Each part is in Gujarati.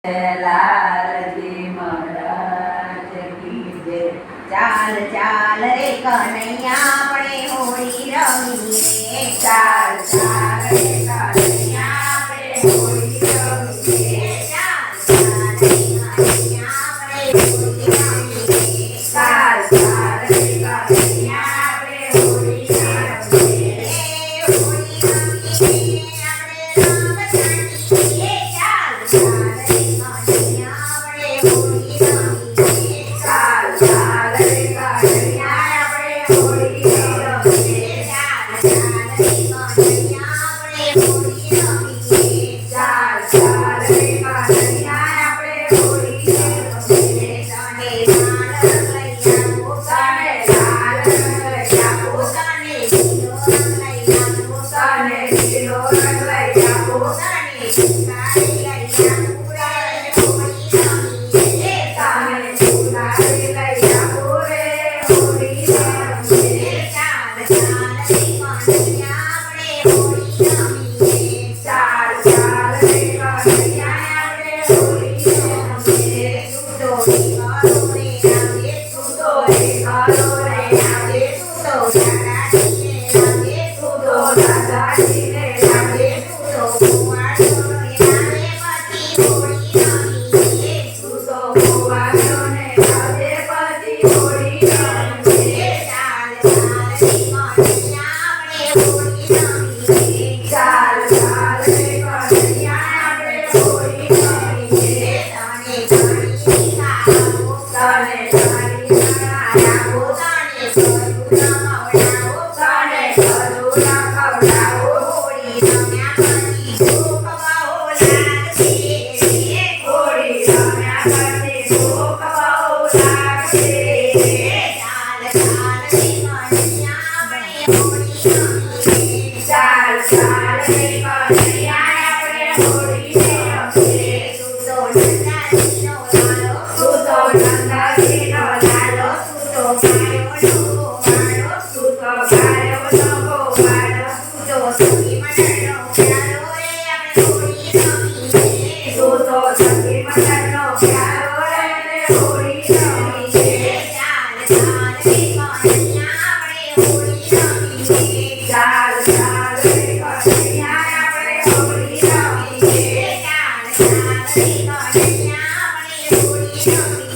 લાલજી મહારાજ કી જય. ચાલ ચાલ રે કનૈયા આપણે હોળી રમીએ. ચાલ ચાલ રે કનૈયા આપણે હોળી રમીએ. ચાલ ચાલ રે કનૈયા આપણે હોળી રમીએ. ચાલ ચાલ રે કનૈયા આપણે હોળી રમીએ. હોળી રમીએ આપણે રંગ જાણીએ. ચાલ ચાલ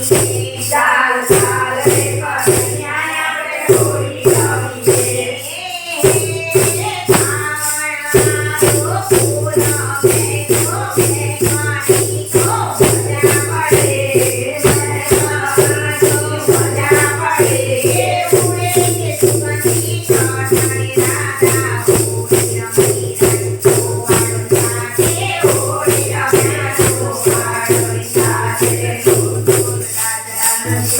Yeah.